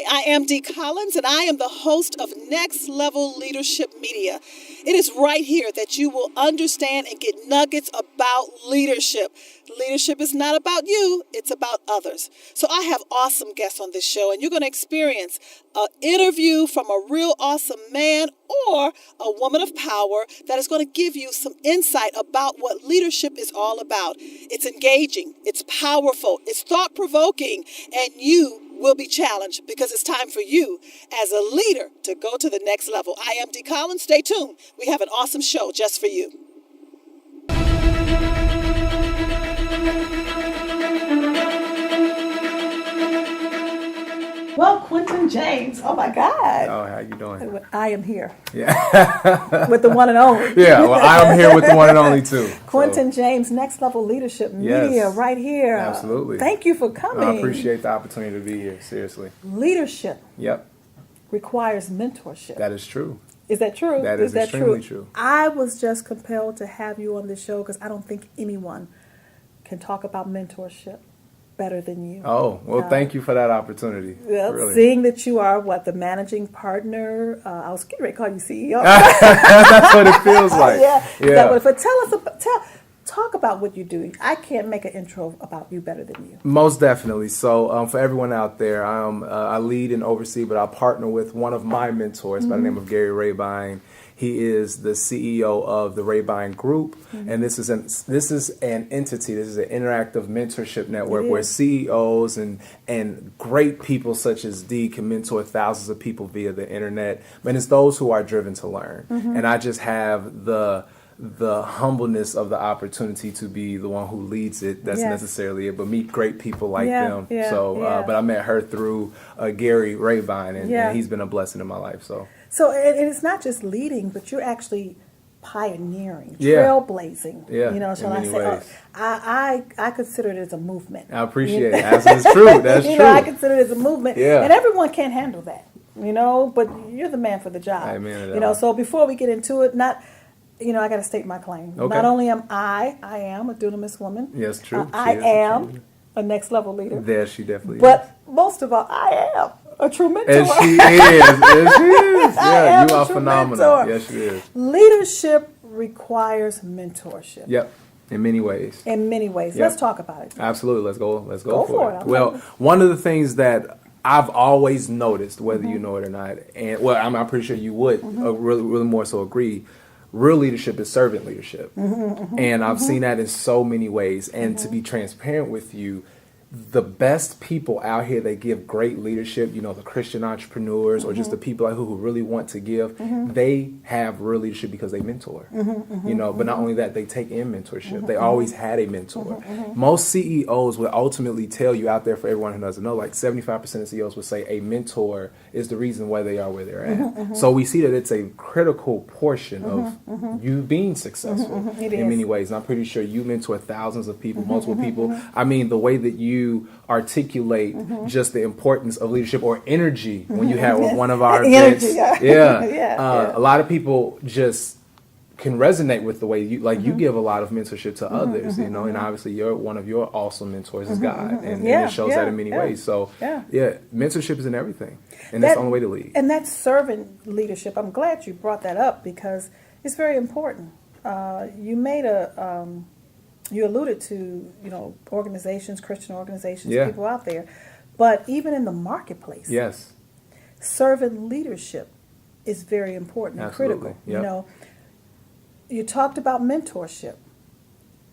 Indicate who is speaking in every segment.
Speaker 1: Hi, I am Dee Collins, and I am the host of Next Level Leadership Media. It is right here that you will understand and get nuggets about leadership. Leadership is not about you, it's about others. So I have awesome guests on this show, and you're going to experience an interview from a real awesome man or a woman of power that is going to give you some insight about what leadership is all about. It's engaging, it's powerful, it's thought-provoking, and you will be challenged because it's time for you as a leader to go to the next level. I am Dee Collins. Stay tuned. We have an awesome show just for you. Well, Quinton James, oh my God.
Speaker 2: Oh, how you doing?
Speaker 1: I am here.
Speaker 2: Yeah.
Speaker 1: With the one and only.
Speaker 2: Yeah, well, I am here with the one and only too.
Speaker 1: Quinton James, Next Level Leadership Media, right here.
Speaker 2: Absolutely.
Speaker 1: Thank you for coming.
Speaker 2: I appreciate the opportunity to be here, seriously.
Speaker 1: Leadership.
Speaker 2: Yep.
Speaker 1: Requires mentorship.
Speaker 2: That is true.
Speaker 1: Is that true?
Speaker 2: That is extremely true.
Speaker 1: I was just compelled to have you on this show because I don't think anyone can talk about mentorship better than you.
Speaker 2: Oh, well, thank you for that opportunity.
Speaker 1: Well,
Speaker 2: really.
Speaker 1: Seeing that you are, the managing partner, I was getting ready to call you CEO.
Speaker 2: That's what it feels like.
Speaker 1: Yeah. But talk about what you do. I can't make an intro about you better than you.
Speaker 2: Most definitely. So for everyone out there, I lead and oversee, but I partner with one of my mentors by the name of Gary Rabine. He is the CEO of the Rabine Group, and this is an entity. This is an interactive mentorship network where CEOs and great people such as Dee can mentor thousands of people via the internet. But it's those who are driven to learn, and I just have the humbleness of the opportunity to be the one who leads it. That's necessarily it, but meet great people like them. But I met her through Gary Rabine, and he's been a blessing in my life.
Speaker 1: So it's not just leading, but you're actually pioneering, trailblazing.
Speaker 2: Yeah,
Speaker 1: shall I say? I consider it as a movement.
Speaker 2: I appreciate it. That's true. That's true.
Speaker 1: I consider it as a movement.
Speaker 2: Yeah.
Speaker 1: And everyone can't handle that. But you're the man for the job.
Speaker 2: Amen.
Speaker 1: So before we get into it, I got to state my claim.
Speaker 2: Okay.
Speaker 1: Not only am I am a dunamis woman.
Speaker 2: Yes, true.
Speaker 1: I am a next level leader.
Speaker 2: There she definitely is.
Speaker 1: But most of all, I am a true mentor.
Speaker 2: And she is. Yes, she is. Yeah, you are phenomenal.
Speaker 1: Mentor.
Speaker 2: Yes, she is.
Speaker 1: Leadership requires mentorship.
Speaker 2: Yep. In many ways.
Speaker 1: In many ways.
Speaker 2: Yep.
Speaker 1: Let's talk about it.
Speaker 2: Absolutely. Let's go for it.
Speaker 1: I'm
Speaker 2: Well, one of the things that I've always noticed, whether you know it or not, and I'm pretty sure you would really more so agree, real leadership is servant leadership. And I've seen that in so many ways. And to be transparent with you, the best people out here that give great leadership, the Christian entrepreneurs or just the people who really want to give, they have real leadership because they mentor. But not only that, they take in mentorship. They always had a mentor. Most CEOs will ultimately tell you out there, for everyone who doesn't know, like 75% of CEOs would say a mentor is the reason why they are where they're at. So we see that it's a critical portion of you being successful in many ways. And I'm pretty sure you mentor thousands of people, multiple people. I mean, the way that you articulate just the importance of leadership or energy when you have one of our events. A lot of people just can resonate with the way you give a lot of mentorship to others, and obviously one of your awesome mentors is God, and it shows that in many ways. So mentorship is in everything, and that's the only way to lead.
Speaker 1: And that's servant leadership. I'm glad you brought that up because it's very important. You alluded to, organizations, Christian organizations, people out there. But even in the marketplace, servant leadership is very important and critical.
Speaker 2: Yep.
Speaker 1: You talked about mentorship.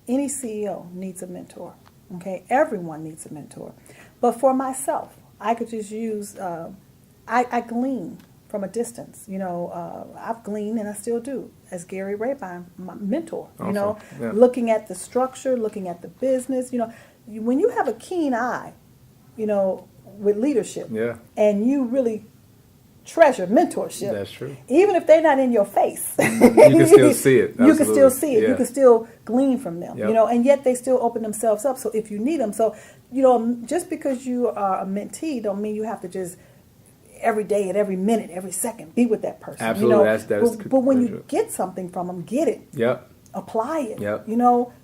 Speaker 1: Any CEO needs a mentor. Okay, everyone needs a mentor. But for myself, I could just use, I glean from a distance. I've gleaned, and I still do, as Gary Rabine, my mentor. Looking at the structure, looking at the business. When you have a keen eye, with leadership, and you really treasure mentorship.
Speaker 2: That's true.
Speaker 1: Even if they're not in your face,
Speaker 2: you can still see it.
Speaker 1: You can still see it.
Speaker 2: Yeah.
Speaker 1: You can still glean from them. And yet they still open themselves up. So if you need them, just because you are a mentee, don't mean you have to just every day and every minute, every second, be with that person.
Speaker 2: Absolutely.
Speaker 1: But when you get something from them, get it.
Speaker 2: Yep.
Speaker 1: Apply it.
Speaker 2: Yep.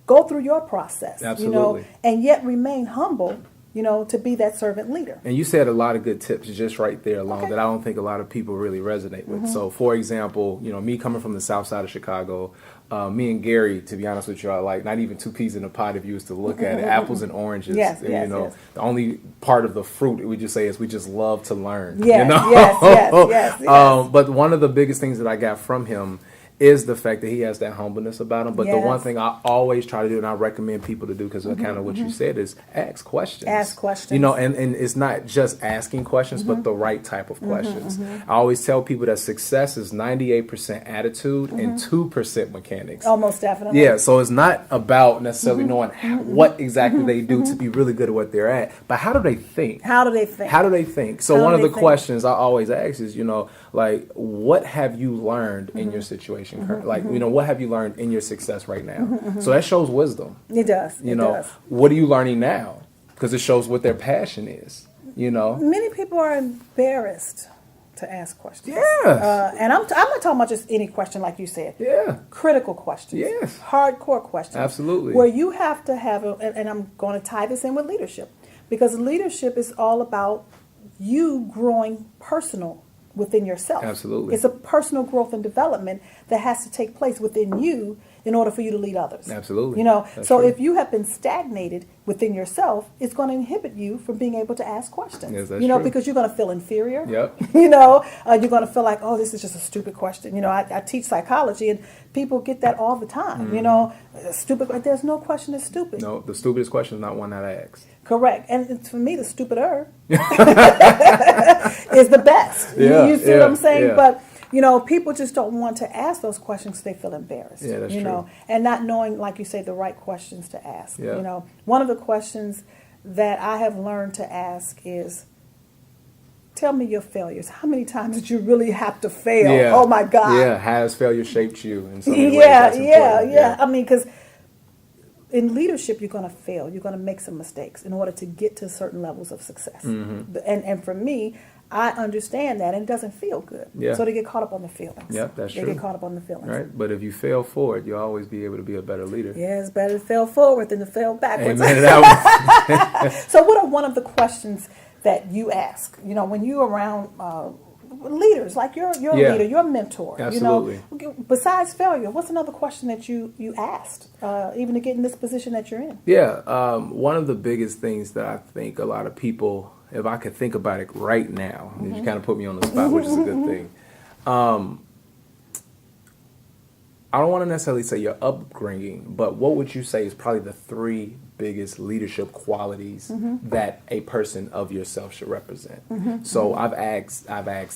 Speaker 1: Go through your process.
Speaker 2: Absolutely.
Speaker 1: And yet remain humble to be that servant leader.
Speaker 2: And you said a lot of good tips just right there alone that I don't think a lot of people really resonate with. So, for example, me coming from the south side of Chicago, me and Gary, to be honest with you, are like not even two peas in a pod if you was to look at it. Apples and oranges.
Speaker 1: Yes,
Speaker 2: and,
Speaker 1: yes.
Speaker 2: The only part of the fruit we just say is we just love to learn.
Speaker 1: Yes, yes.
Speaker 2: But one of the biggest things that I got from him is the fact that he has that humbleness about him. But the one thing I always try to do, and I recommend people to do, because kind of what you said, is ask questions.
Speaker 1: Ask questions.
Speaker 2: And it's not just asking questions, but the right type of questions. I always tell people that success is 98% attitude and 2% mechanics.
Speaker 1: Oh, most definitely.
Speaker 2: Yeah, so it's not about necessarily knowing what exactly they do to be really good at what they're at, but how do they think?
Speaker 1: How do they think?
Speaker 2: How do they think? So one of the questions I always ask is, like, what have you learned in your situation? Like, what have you learned in your success right now? So that shows wisdom.
Speaker 1: It does. It does.
Speaker 2: What are you learning now? Because it shows what their passion is.
Speaker 1: Many people are embarrassed to ask questions.
Speaker 2: Yeah.
Speaker 1: And I'm not talking about just any question, like you said.
Speaker 2: Yeah.
Speaker 1: Critical questions.
Speaker 2: Yes.
Speaker 1: Hardcore questions.
Speaker 2: Absolutely.
Speaker 1: Where you have to have, and I'm going to tie this in with leadership, because leadership is all about you growing personal within yourself.
Speaker 2: Absolutely.
Speaker 1: It's a personal growth and development that has to take place within you in order for you to lead others.
Speaker 2: Absolutely.
Speaker 1: That's so true. If you have been stagnated within yourself, it's going to inhibit you from being able to ask questions.
Speaker 2: Yes, that's true.
Speaker 1: Because you're going to feel inferior.
Speaker 2: Yep.
Speaker 1: You're going to feel like, oh, this is just a stupid question. I teach psychology, and people get that all the time. Stupid. There's no question that's stupid.
Speaker 2: No, the stupidest question is not one that I asked.
Speaker 1: Correct. And for me, the stupider is the best.
Speaker 2: Yeah,
Speaker 1: you see what I'm saying?
Speaker 2: Yeah.
Speaker 1: But, people just don't want to ask those questions because they feel embarrassed.
Speaker 2: Yeah, that's true.
Speaker 1: And not knowing, like you say, the right questions to ask.
Speaker 2: Yeah.
Speaker 1: One of the questions that I have learned to ask is, tell me your failures. How many times did you really have to fail?
Speaker 2: Yeah.
Speaker 1: Oh, my God.
Speaker 2: Yeah. Has failure shaped you in some ways?
Speaker 1: Yeah. I mean, because in leadership, you're going to fail. You're going to make some mistakes in order to get to certain levels of success. And for me, I understand that, and it doesn't feel good.
Speaker 2: Yeah.
Speaker 1: So they get caught up on the feelings.
Speaker 2: Yep, that's true.
Speaker 1: They get caught up on the feelings.
Speaker 2: Right, but if you fail forward, you'll always be able to be a better leader.
Speaker 1: Yeah, it's better to fail forward than to fail backwards.
Speaker 2: Amen to that.
Speaker 1: So what are one of the questions that you ask? When you're around leaders, like you're a leader, you're a mentor.
Speaker 2: Absolutely.
Speaker 1: Besides failure, what's another question that you asked, even to get in this position that you're in?
Speaker 2: Yeah, one of the biggest things that I think a lot of people, if I could think about it right now, you kind of put me on the spot, which is a good thing. I don't want to necessarily say your upbringing, but what would you say is probably the 3 biggest leadership qualities that a person of yourself should represent? So I've asked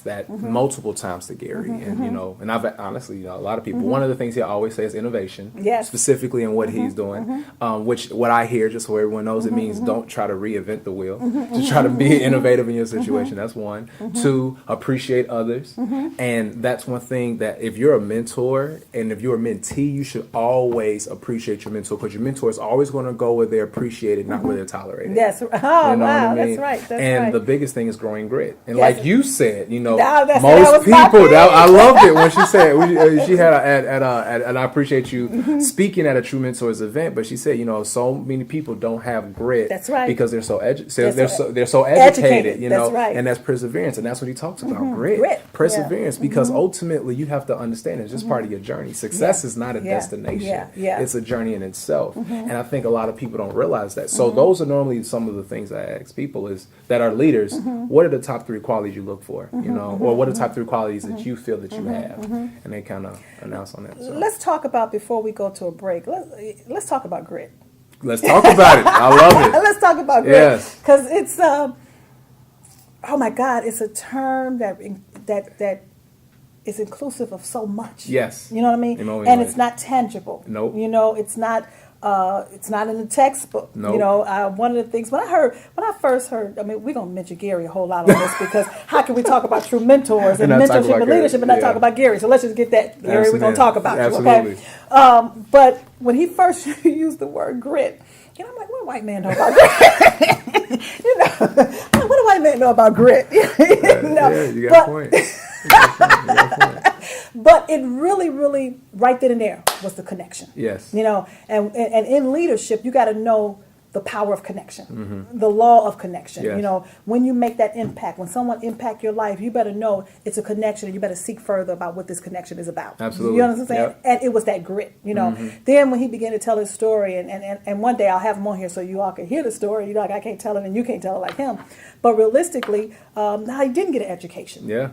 Speaker 2: that multiple times to Gary, and and I've honestly, a lot of people. One of the things he always says is innovation, specifically in what he's doing. Which what I hear, just so everyone knows, it means don't try to reinvent the wheel. Just try to be innovative in your situation. That's one. 2, appreciate others, and that's one thing that if you're a mentor and if you're a mentee, you should always appreciate your mentor, because your mentor is always going to go where they're appreciated, not where they're tolerated.
Speaker 1: Yes. Oh, wow. That's right.
Speaker 2: And the biggest thing is growing grit. And
Speaker 1: yes.
Speaker 2: like you said,
Speaker 1: most
Speaker 2: people. I loved it when she said she had and I appreciate you speaking at a True Mentors event. But she said, so many people don't have grit.
Speaker 1: That's right.
Speaker 2: Because they're so educated.
Speaker 1: That's right.
Speaker 2: And that's perseverance, and that's what he talks about. Grit, perseverance. Because ultimately, you have to understand it's just part of your journey. Success is not a destination. It's a journey in itself. And I think a lot of people don't realize that. So those are normally some of the things I ask people is that are leaders. What are the top 3 qualities you look for? Or what are the top 3 qualities that you feel that you have? And they kind of announce on that. So.
Speaker 1: Let's talk about, before we go to a break, let's talk about grit.
Speaker 2: Let's talk about it. I love it.
Speaker 1: Let's talk about grit. Yes. Because it's, oh my God, it's a term that is inclusive of so much.
Speaker 2: Yes.
Speaker 1: You know what I mean? And it's not tangible.
Speaker 2: Nope.
Speaker 1: It's not in the textbook.
Speaker 2: Nope.
Speaker 1: One of the things when I first heard, we're gonna mention Gary a whole lot on this because how can we talk about true mentors and mentorship and leadership and not talk about Gary? So let's just get that Gary. We're gonna talk about you, okay? But when he first used the word grit, I'm like, what do white man know about grit? What do white man know about grit?
Speaker 2: You got a point.
Speaker 1: But it really, really, right then and there was the connection.
Speaker 2: Yes.
Speaker 1: And in leadership, you got to know the power of connection, the law of connection.
Speaker 2: Yes.
Speaker 1: You know, when you make that impact, when someone impact your life, you better know it's a connection, and you better seek further about what this connection is about.
Speaker 2: Absolutely.
Speaker 1: You know what I'm saying?
Speaker 2: Yep.
Speaker 1: And it was that grit, you know. Then when he began to tell his story, and one day I'll have him on here so you all can hear the story. You know, like I can't tell it and you can't tell it like him. But realistically, how he didn't get an education.
Speaker 2: Yeah.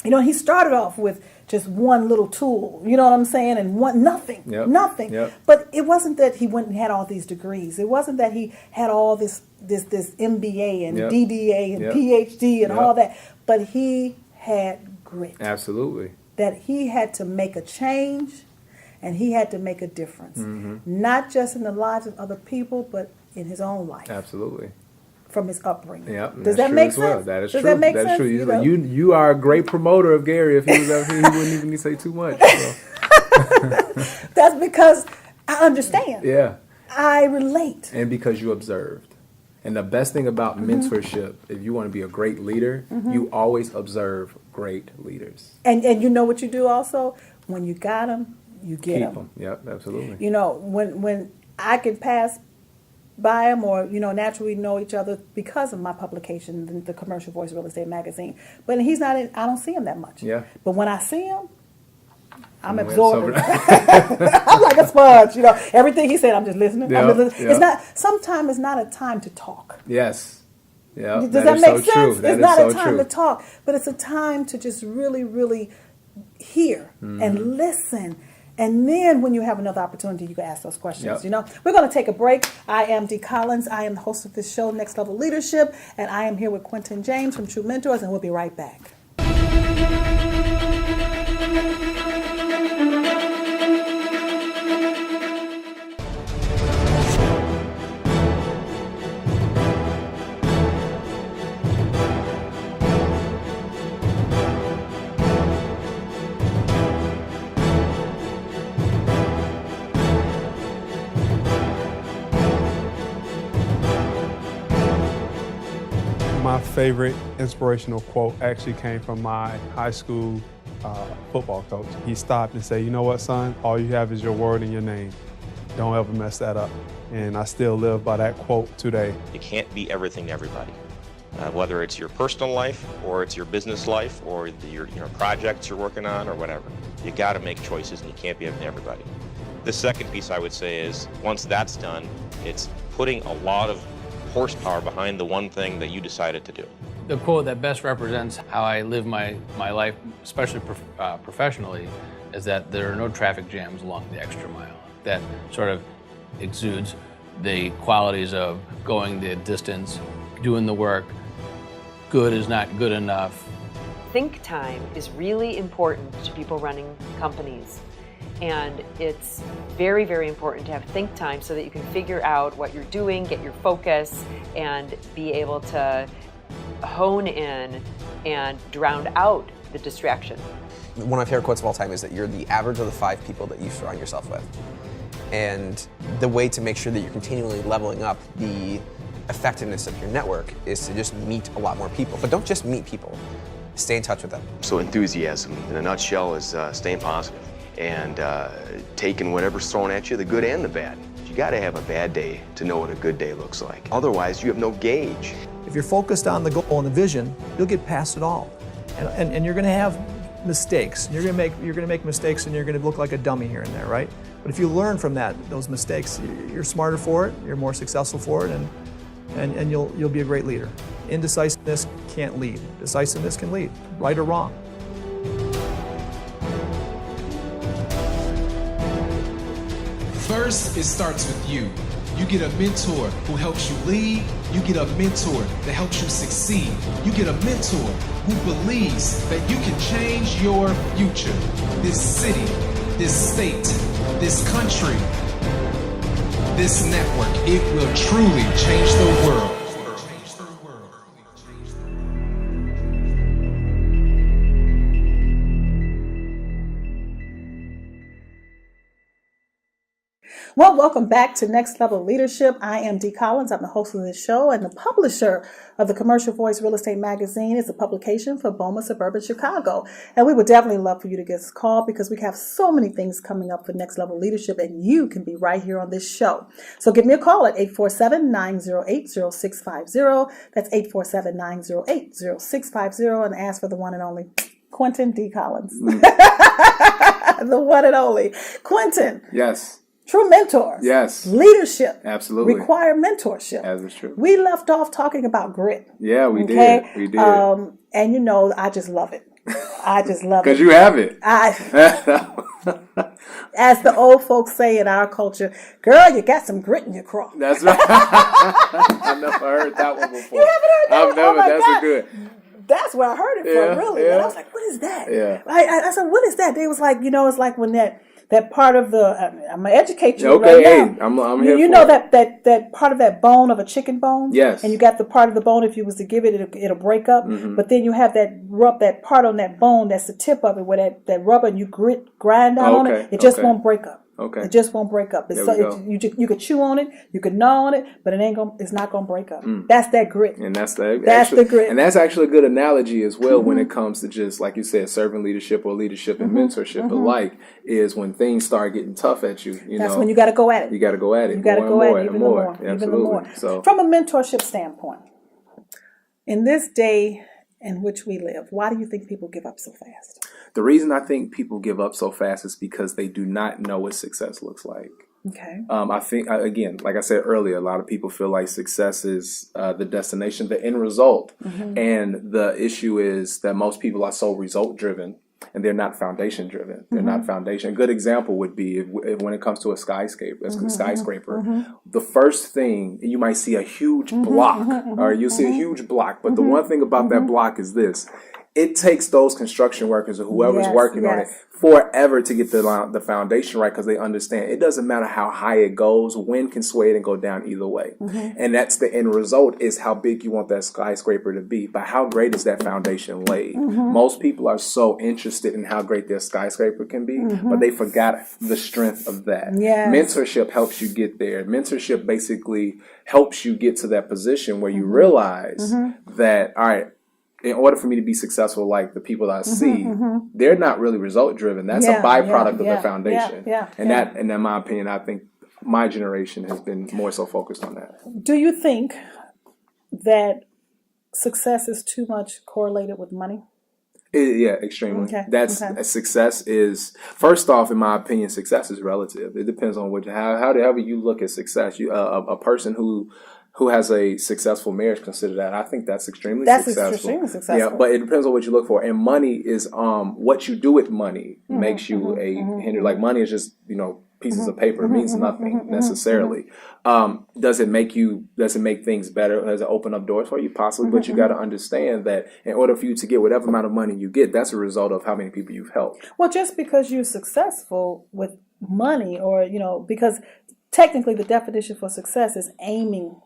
Speaker 1: You know, he started off with just one little tool, you know what I'm saying, and nothing.
Speaker 2: Yep.
Speaker 1: But it wasn't that he went and had all these degrees. It wasn't that he had all this MBA and DDA and PhD and all that. But he had grit.
Speaker 2: Absolutely.
Speaker 1: That he had to make a change, and he had to make a difference, not just in the lives of other people, but in his own life.
Speaker 2: Absolutely.
Speaker 1: From his upbringing.
Speaker 2: Yep,
Speaker 1: Does that make sense?
Speaker 2: Well. That is
Speaker 1: Does
Speaker 2: true.
Speaker 1: that make
Speaker 2: That's
Speaker 1: sense?
Speaker 2: true.
Speaker 1: You know?
Speaker 2: You are a great promoter of Gary. If he was up here, he wouldn't even need to say too much. So.
Speaker 1: That's because I understand.
Speaker 2: Yeah.
Speaker 1: I relate.
Speaker 2: And because you observed. And the best thing about mentorship, if you want to be a great leader, you always observe great leaders.
Speaker 1: And you know what you do also? When you got them, you get
Speaker 2: Keep
Speaker 1: them.
Speaker 2: them. Yep, absolutely.
Speaker 1: You know, when I can pass by him, or, you know, naturally know each other because of my publication, the Commercial Voice Real Estate Magazine. But he's not in, I don't see him that much.
Speaker 2: Yeah.
Speaker 1: But when I see him, I'm
Speaker 2: And
Speaker 1: absorbing. I'm like a sponge, you know. Everything he said, I'm just listening.
Speaker 2: Yeah,
Speaker 1: It's not. Sometimes it's not a time to talk.
Speaker 2: Yes. Yeah.
Speaker 1: Does that make sense?
Speaker 2: True.
Speaker 1: It's not a time to talk, but it's a time to just really, really hear and listen. And then when you have another opportunity, you can ask those questions.
Speaker 2: Yep.
Speaker 1: You know, we're going to take a break. I am Dee Collins. I am the host of this show, Next Level Leadership, and I am here with Quinton James from True Mentors, and we'll be right back.
Speaker 3: My favorite inspirational quote actually came from my high school football coach. He stopped and said, "You know what, son? All you have is your word and your name. Don't ever mess that up." And I still live by that quote today.
Speaker 4: You can't be everything to everybody. Whether it's your personal life or it's your business life or your projects you're working on or whatever. You got to make choices and you can't be everything to everybody. The second piece I would say is once that's done, it's putting a lot of horsepower behind the one thing that you decided to do.
Speaker 5: The quote that best represents how I live my life, especially professionally, is that there are no traffic jams along the extra mile. That sort of exudes the qualities of going the distance, doing the work. Good is not good enough.
Speaker 6: Think time is really important to people running companies. And it's very, very important to have think time so that you can figure out what you're doing, get your focus, and be able to hone in and drown out the distraction.
Speaker 7: One of my favorite quotes of all time is that you're the average of the 5 people that you surround yourself with. And the way to make sure that you're continually leveling up the effectiveness of your network is to just meet a lot more people. But don't just meet people, stay in touch with them.
Speaker 8: So enthusiasm, in a nutshell, is staying positive and taking whatever's thrown at you, the good and the bad. You gotta have a bad day to know what a good day looks like. Otherwise, you have no gauge.
Speaker 9: If you're focused on the goal and the vision, you'll get past it all. And you're gonna have mistakes. You're gonna make mistakes and you're gonna look like a dummy here and there, right? But if you learn from those mistakes, you're smarter for it, you're more successful for it, and you'll be a great leader. Indecisiveness can't lead. Decisiveness can lead, right or wrong.
Speaker 10: First, it starts with you. You get a mentor who helps you lead. You get a mentor that helps you succeed. You get a mentor who believes that you can change your future. This city, this state, this country, this network, it will truly change the world.
Speaker 1: Well, welcome back to Next Level Leadership. I am Dee Collins. I'm the host of this show and the publisher of the Commercial Voice Real Estate Magazine. It's a publication for BOMA Suburban Chicago. And we would definitely love for you to give us a call because we have so many things coming up for Next Level Leadership, and you can be right here on this show. So give me a call at 847-908-0650. That's 847-908-0650, and ask for the one and only Quinton D. Collins. The one and only Quinton.
Speaker 2: Yes.
Speaker 1: True mentor.
Speaker 2: Yes.
Speaker 1: Leadership.
Speaker 2: Absolutely.
Speaker 1: Require mentorship.
Speaker 2: As is true.
Speaker 1: We left off talking about grit.
Speaker 2: Yeah, we did. We did.
Speaker 1: And you know, I just love it. I just love it.
Speaker 2: Because you have it.
Speaker 1: As the old folks say in our culture, girl, you got some grit in your craw.
Speaker 2: That's right. I've never heard that one before.
Speaker 1: You haven't heard that
Speaker 2: I've
Speaker 1: one?
Speaker 2: never.
Speaker 1: Oh my
Speaker 2: that's
Speaker 1: God.
Speaker 2: a good.
Speaker 1: That's where I heard it from, really.
Speaker 2: Yeah.
Speaker 1: And I was like, what is that?
Speaker 2: Yeah.
Speaker 1: I said, what is that? They was like, it's like when that part of the, I'm going to educate you
Speaker 2: Okay,
Speaker 1: right
Speaker 2: hey,
Speaker 1: now.
Speaker 2: I'm here
Speaker 1: You
Speaker 2: for
Speaker 1: know
Speaker 2: it.
Speaker 1: that part of that bone of a chicken bone?
Speaker 2: Yes.
Speaker 1: And you got the part of the bone, if you was to give it, it'll break up.
Speaker 2: Mm-hmm.
Speaker 1: But then you have that part on that bone, that's the tip of it, where that rubber, and you grind down on it, it just won't break up.
Speaker 2: Okay.
Speaker 1: It just won't break up. You could chew on it, you could gnaw on it, but it's not gonna break up. That's that grit.
Speaker 2: And that's
Speaker 1: the grit.
Speaker 2: And that's actually a good analogy as well when it comes to just, like you said, servant leadership or leadership and mentorship alike, is when things start getting tough at you.
Speaker 1: That's when you got to go at it.
Speaker 2: You got to go at it.
Speaker 1: You got to go at it even more.
Speaker 2: Absolutely. So,
Speaker 1: from a mentorship standpoint, in this day in which we live, why do you think people give up so fast?
Speaker 2: the reason I think people give up so fast is because they do not know what success looks like.
Speaker 1: Okay.
Speaker 2: I think, again, like I said earlier, a lot of people feel like success is the destination, the end result.
Speaker 1: Mm-hmm.
Speaker 2: And the issue is that most people are so result driven and they're not foundation driven. They're not foundation. A good example would be if when it comes to a skyscraper, the first thing, you might see a huge block, or you'll see a huge block. But the one thing about that block is this. It takes those construction workers or whoever's working on it forever to get the foundation right, because they understand it doesn't matter how high it goes, wind can sway it and go down either way. And that's the end result, is how big you want that skyscraper to be. But how great is that foundation laid? Most people are so interested in how great their skyscraper can be, but they forgot the strength of that. Mentorship helps you get there. Mentorship basically helps you get to that position where you realize that, all right, in order for me to be successful, like the people that I see, they're not really result driven. That's a byproduct of the foundation. That, and in my opinion, I think my generation has been more so focused on that.
Speaker 1: Do you think that success is too much correlated with money?
Speaker 2: Yeah, extremely. Success is, first off, in my opinion, success is relative. It depends on however you look at success. A person who has a successful marriage, consider that. I think that's extremely successful.
Speaker 1: Extremely successful.
Speaker 2: Yeah, but it depends on what you look for. And money is what you do with money makes you a hinder. Like money is just, pieces of paper. It means nothing necessarily. Does it make things better? Does it open up doors for you? Possibly, but you got to understand that in order for you to get whatever amount of money you get, that's a result of how many people you've helped.
Speaker 1: Well, just because you're successful with money, or because technically the definition for success is aiming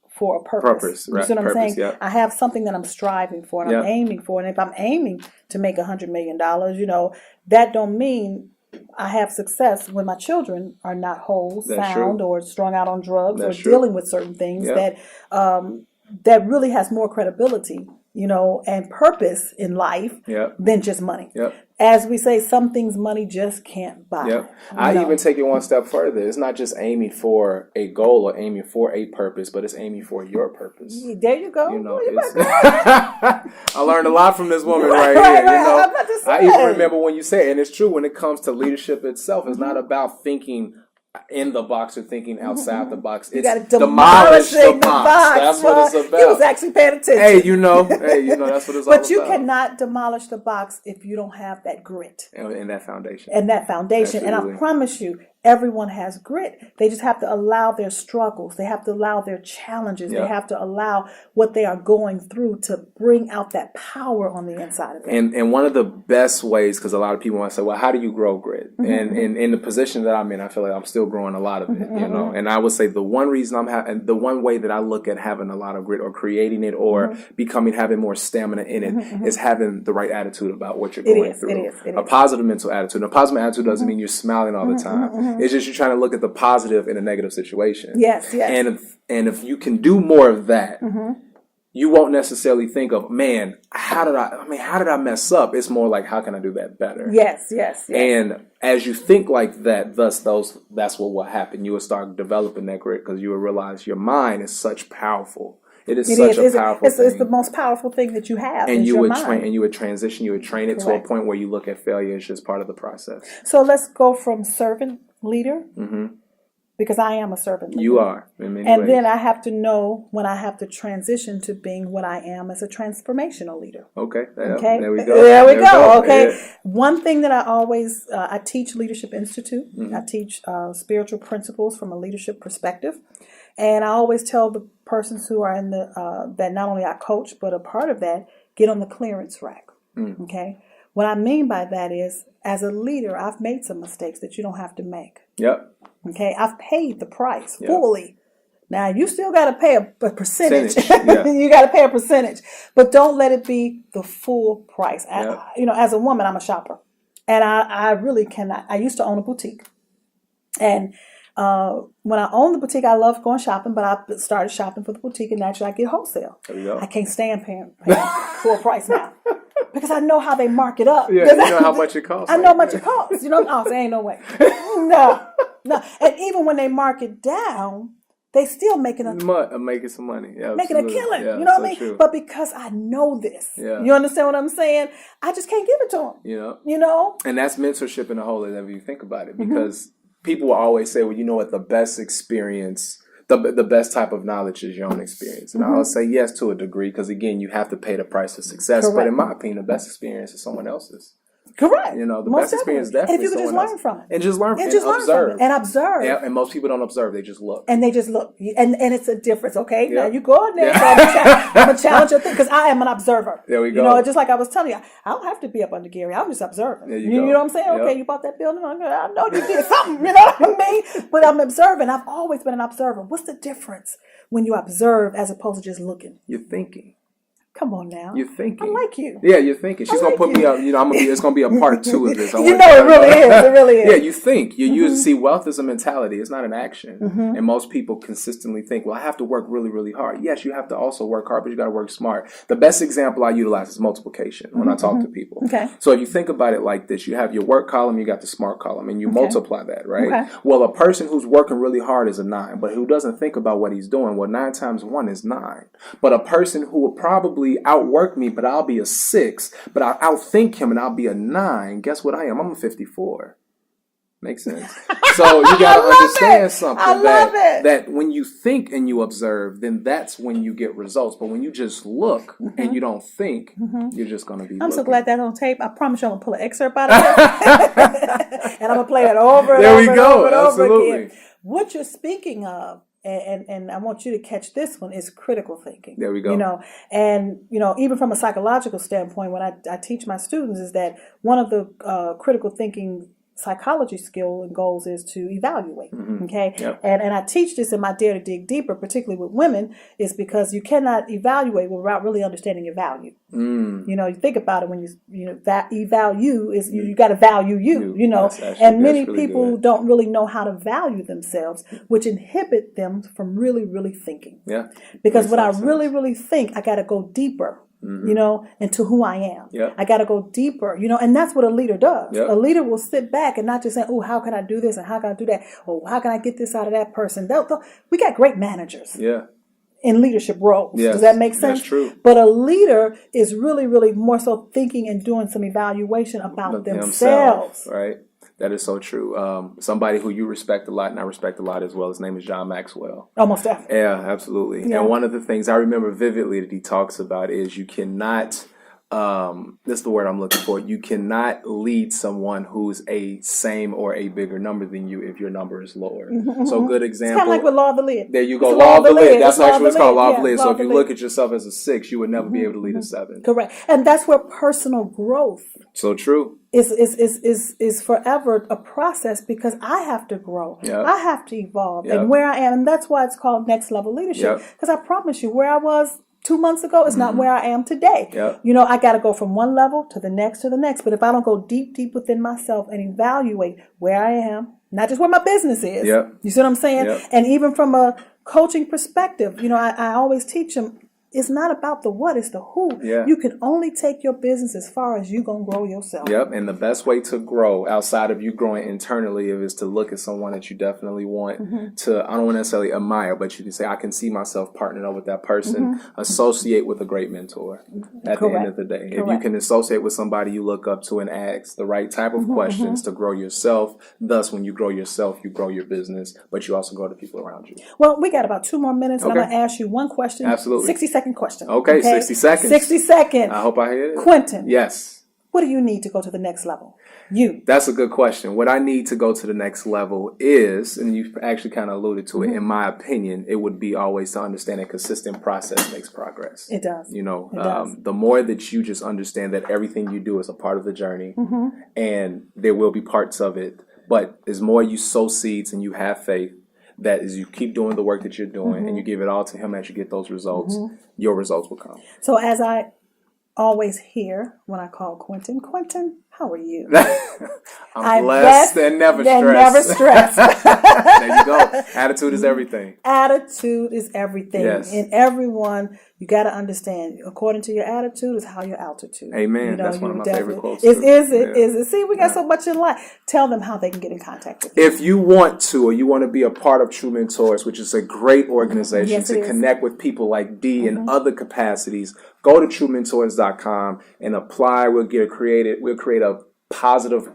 Speaker 1: for a purpose. You see what I'm saying?
Speaker 2: Yeah.
Speaker 1: I have something that I'm striving for and I'm aiming for. And if I'm aiming to make $100 million, that don't mean I have success when my children are not whole, sound, or strung out on drugs, or dealing with certain things that really has more credibility, and purpose in life than just money. As we say, some things money just can't buy.
Speaker 2: I even take it one step further. It's not just aiming for a goal or aiming for a purpose, but it's aiming for your purpose.
Speaker 1: There you go.
Speaker 2: I learned a lot from this woman right here. I even remember when you said, and it's true, when it comes to leadership itself, it's not about thinking in the box or thinking outside the box. It's demolishing the box. That's what it's about.
Speaker 1: He was actually paying attention.
Speaker 2: Hey, that's what it's all about.
Speaker 1: But you cannot demolish the box if you don't have that grit.
Speaker 2: And that foundation.
Speaker 1: Absolutely. And I promise you, everyone has grit. They just have to allow their struggles. They have to allow their challenges. They have to allow what they are going through to bring out that power on the inside of them.
Speaker 2: And one of the best ways, because a lot of people want to say, well, how do you grow grit? And in the position that I'm in, I feel like I'm still growing a lot of it, And I would say the one reason the one way that I look at having a lot of grit or creating it or having more stamina in it is having the right attitude about what you're going through.
Speaker 1: It is.
Speaker 2: A positive mental attitude. A positive attitude doesn't mean you're smiling all the time. It's just you're trying to look at the positive in a negative situation.
Speaker 1: Yes, yes.
Speaker 2: And if you can do more of that, you won't necessarily think of, man, how did I mess up? It's more like, how can I do that better?
Speaker 1: Yes, yes, yes.
Speaker 2: And as you think like that, that's what will happen. You will start developing that grit because you will realize your mind is such powerful. It is such a powerful thing.
Speaker 1: It's the most powerful thing that you have.
Speaker 2: And you
Speaker 1: your
Speaker 2: would
Speaker 1: mind.
Speaker 2: you would transition, you would train it to a point where you look at failure as just part of the process.
Speaker 1: So let's go from servant leader, because I am a servant leader.
Speaker 2: You are, in many
Speaker 1: and
Speaker 2: ways.
Speaker 1: then I have to know when I have to transition to being what I am as a transformational leader.
Speaker 2: Okay.
Speaker 1: Okay.
Speaker 2: There we go.
Speaker 1: There we go. Okay.
Speaker 2: Yeah.
Speaker 1: One thing that I always I teach Leadership Institute. I teach spiritual principles from a leadership perspective, and I always tell the persons who are in the that not only I coach but a part of that, get on the clearance rack. Okay. What I mean by that is, as a leader, I've made some mistakes that you don't have to make.
Speaker 2: Yep.
Speaker 1: Okay, I've paid the price fully. Now you still got to pay a percentage.
Speaker 2: Yeah.
Speaker 1: You got to pay a percentage, but don't let it be the full price. As a woman, I'm a shopper, and I really cannot. I used to own a boutique, and when I owned the boutique, I loved going shopping. But I started shopping for the boutique, and naturally, I get wholesale.
Speaker 2: There you go.
Speaker 1: I can't stand paying full price now. Because I know how they mark it up.
Speaker 2: Yeah, you know how much it costs.
Speaker 1: I know how much it costs. You know, there ain't no way. No. And even when they mark it down, they still making some
Speaker 2: money. Yeah,
Speaker 1: making a killing.
Speaker 2: Yeah,
Speaker 1: you know what I mean?
Speaker 2: True.
Speaker 1: But because I know this,
Speaker 2: Yeah.
Speaker 1: you understand what I'm saying? I just can't give it to them. You know?
Speaker 2: And that's mentorship in a whole, whenever you think about it, because people will always say, well, you know what, the best experience, the best type of knowledge is your own experience. And I'll say yes to a degree, because again, you have to pay the price of success.
Speaker 1: Correct.
Speaker 2: But in my opinion, the best experience is someone else's.
Speaker 1: Correct.
Speaker 2: You know, the
Speaker 1: Most
Speaker 2: best experience
Speaker 1: definitely.
Speaker 2: definitely.
Speaker 1: And if you could just learn from it.
Speaker 2: And just learn from it.
Speaker 1: Just learn
Speaker 2: observe.
Speaker 1: from it. And observe.
Speaker 2: Yeah, and most people don't observe, they just look.
Speaker 1: And they just look. And it's a difference, okay?
Speaker 2: Yeah.
Speaker 1: Now you go in there.
Speaker 2: Yeah.
Speaker 1: So I'm going to challenge your thing, because I am an observer.
Speaker 2: There we go.
Speaker 1: You know, just like I was telling you, I don't have to be up under Gary. I'm just observing.
Speaker 2: There
Speaker 1: you
Speaker 2: go.
Speaker 1: know what I'm saying?
Speaker 2: Yep.
Speaker 1: Okay, you bought that building. I know you did something. You know what I mean? But I'm observing. I've always been an observer. What's the difference when you observe as opposed to just looking?
Speaker 2: You're thinking.
Speaker 1: Come on now.
Speaker 2: You're thinking.
Speaker 1: I like you.
Speaker 2: Yeah, you're thinking. She's gonna put me up. You know, it's gonna be a part 2 of this.
Speaker 1: You know, it really is. It really is.
Speaker 2: Yeah, you think. You see, wealth is a mentality. It's not an action. And most people consistently think, well, I have to work really, really hard. Yes, you have to also work hard, but you got to work smart. The best example I utilize is multiplication when I talk to people.
Speaker 1: Okay.
Speaker 2: So if you think about it like this, you have your work column, you got the smart column, and you multiply that, right?
Speaker 1: Okay.
Speaker 2: Well, a person who's working really hard is a 9, but who doesn't think about what he's doing, well, 9 times 1 is 9. But a person who will probably outwork me, but I'll be a 6, but I'll outthink him and I'll be a 9. Guess what I am? I'm a 54. Makes sense. So you got to understand something that when you think and you observe, then that's when you get results. But when you just look and you don't think, you're just going to be
Speaker 1: I'm so
Speaker 2: looking.
Speaker 1: glad that's on tape. I promise you I'm going to pull an excerpt out of it. And I'm going to play it over and
Speaker 2: There
Speaker 1: over
Speaker 2: we
Speaker 1: and
Speaker 2: go.
Speaker 1: over and over
Speaker 2: Absolutely.
Speaker 1: again. What you're speaking of, and I want you to catch this one, is critical thinking.
Speaker 2: There we go.
Speaker 1: You know, and you know, even from a psychological standpoint, when I teach my students, is that one of the critical thinking psychology skill and goals is to evaluate. Okay.
Speaker 2: Yep.
Speaker 1: And I teach this in my Dare to Dig Deeper, particularly with women, is because you cannot evaluate without really understanding your value. You know, you think about it when you know that value is you got to value you know, and many
Speaker 2: really
Speaker 1: people
Speaker 2: good.
Speaker 1: don't really know how to value themselves, which inhibit them from really, really thinking.
Speaker 2: Yeah.
Speaker 1: Because
Speaker 2: Makes
Speaker 1: when I
Speaker 2: sense.
Speaker 1: really, really think, I got to go deeper. You know, into who I am.
Speaker 2: Yep.
Speaker 1: I got to go deeper, you know, and that's what a leader does.
Speaker 2: Yep.
Speaker 1: A leader will sit back and not just say, oh, how can I do this and how can I do that? Or how can I get this out of that person? We got great managers
Speaker 2: Yeah.
Speaker 1: in leadership roles.
Speaker 2: Yes,
Speaker 1: Does that make sense?
Speaker 2: that's true.
Speaker 1: But a leader is really, really more so thinking and doing some evaluation about themselves.
Speaker 2: Right. That is so true. Somebody who you respect a lot, and I respect a lot as well, his name is John Maxwell.
Speaker 1: Almost definitely.
Speaker 2: Yeah, absolutely.
Speaker 1: Yeah.
Speaker 2: And one of the things I remember vividly that he talks about is you cannot, this is the word I'm looking for, you cannot lead someone who's a same or a bigger number than you if your number is lower. So good example.
Speaker 1: It's kind of like with Law of the Lid.
Speaker 2: There you go.
Speaker 1: It's
Speaker 2: Law of the lid. That's
Speaker 1: It's Law of
Speaker 2: actually what's
Speaker 1: the
Speaker 2: called Law of
Speaker 1: Lid.
Speaker 2: the lid.
Speaker 1: Yeah,
Speaker 2: So
Speaker 1: Law
Speaker 2: if
Speaker 1: of
Speaker 2: you
Speaker 1: the
Speaker 2: look
Speaker 1: Lid.
Speaker 2: at yourself as a 6, you would never be able to lead a 7.
Speaker 1: Correct. And that's where personal growth
Speaker 2: So true.
Speaker 1: is forever a process, because I have to grow.
Speaker 2: Yep.
Speaker 1: I have to evolve.
Speaker 2: Yep.
Speaker 1: And where I am, and that's why it's called next level leadership.
Speaker 2: Yep.
Speaker 1: Because I promise you, where I was 2 months ago is not where I am today.
Speaker 2: Yep.
Speaker 1: You know, I got to go from one level to the next to the next. But if I don't go deep within myself and evaluate where I am, not just where my business is.
Speaker 2: Yep.
Speaker 1: You see what I'm saying?
Speaker 2: Yep.
Speaker 1: And even from a coaching perspective, I always teach them, it's not about the what, it's the who.
Speaker 2: Yeah.
Speaker 1: You can only take your business as far as you're going to grow yourself.
Speaker 2: Yep, and the best way to grow outside of you growing internally is to look at someone that you definitely want to, I don't want to necessarily admire, but you can say, I can see myself partnering up with that person, associate with a great mentor at the end of the day. If you can associate with somebody you look up to and ask the right type of questions to grow yourself, thus when you grow yourself, you grow your business, but you also grow the people around you.
Speaker 1: Well, we got about 2 more minutes, and I'm going to ask you one question.
Speaker 2: Absolutely.
Speaker 1: 60-second question.
Speaker 2: Okay, 60 seconds.
Speaker 1: 60 seconds.
Speaker 2: I hope I hear it.
Speaker 1: Quinton.
Speaker 2: Yes.
Speaker 1: What do you need to go to the next level? You.
Speaker 2: That's a good question. What I need to go to the next level is, and you actually kind of alluded to it, in my opinion, it would be always to understand a consistent process makes progress.
Speaker 1: It does.
Speaker 2: You know,
Speaker 1: It does.
Speaker 2: the more that you just understand that everything you do is a part of the journey and there will be parts of it, but as more you sow seeds and you have faith, that as you keep doing the work that you're doing and you give it all to him as you get those results, your results will come.
Speaker 1: So as I always hear when I call Quinton, how are you?
Speaker 2: I'm blessed and never stressed. There you go. Attitude is everything.
Speaker 1: Attitude is everything.
Speaker 2: Yes.
Speaker 1: And everyone, you got to understand, according to your attitude is how your altitude.
Speaker 2: Amen. That's one of my favorite quotes.
Speaker 1: Is it? See, we got so much in life. Tell them how they can get in contact with you.
Speaker 2: If you want to, or you want to be a part of True Mentors, which is a great organization to connect with people like Dee in other capacities, go to truementors.com and apply. We'll create a positive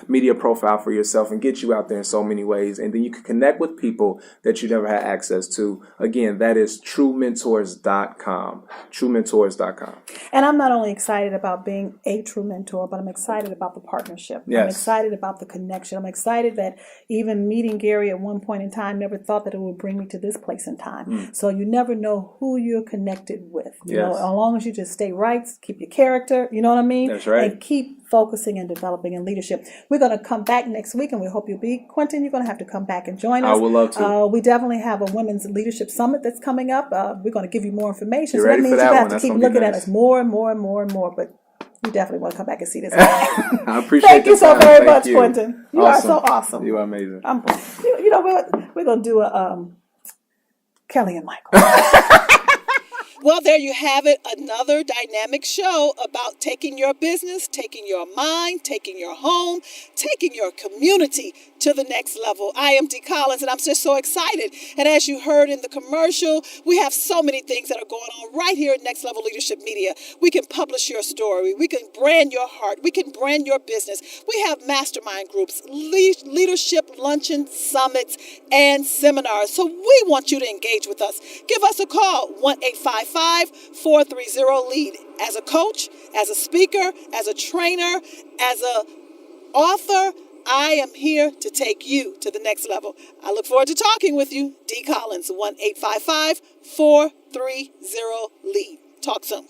Speaker 2: media profile for yourself and get you out there in so many ways. And then you can connect with people that you never had access to. Again, that is truementors.com. Truementors.com.
Speaker 1: And I'm not only excited about being a true mentor, but I'm excited about the partnership.
Speaker 2: Yes.
Speaker 1: I'm excited about the connection. I'm excited that even meeting Gary at one point in time, never thought that it would bring me to this place in time. So you never know who you're connected with. You know, as long as you just stay right, keep your character, you know what I mean?
Speaker 2: That's right.
Speaker 1: And keep focusing and developing in leadership. We're going to come back next week, and we hope you'll be. Quinton, you're going to have to come back and join us.
Speaker 2: I would love to.
Speaker 1: We definitely have a Women's Leadership Summit that's coming up. We're going to give you more information.
Speaker 2: You're
Speaker 1: So that
Speaker 2: ready
Speaker 1: means
Speaker 2: for that
Speaker 1: you have
Speaker 2: one.
Speaker 1: to
Speaker 2: That's
Speaker 1: keep
Speaker 2: gonna be
Speaker 1: looking at
Speaker 2: nice.
Speaker 1: us more and more and more and more. But you definitely want to come back and see this. Thank
Speaker 2: I appreciate
Speaker 1: you
Speaker 2: the
Speaker 1: so
Speaker 2: time.
Speaker 1: very
Speaker 2: Thank
Speaker 1: much,
Speaker 2: you.
Speaker 1: Quinton. You are so awesome.
Speaker 2: You are amazing.
Speaker 1: We're going to do a Kelly and Michael.
Speaker 11: Well, there you have it. Another dynamic show about taking your business, taking your mind, taking your home, taking your community to the next level. I am Dee Collins, and I'm just so excited. And as you heard in the commercial, we have so many things that are going on right here at Next Level Leadership Media. We can publish your story. We can brand your heart. We can brand your business. We have mastermind groups, leadership luncheon summits, and seminars. So we want you to engage with us. Give us a call, 1-855-430-LEAD. As a coach, as a speaker, as a trainer, as a author, I am here to take you to the next level. I look forward to talking with you. Dee Collins, 1-855-430-LEAD. Talk soon.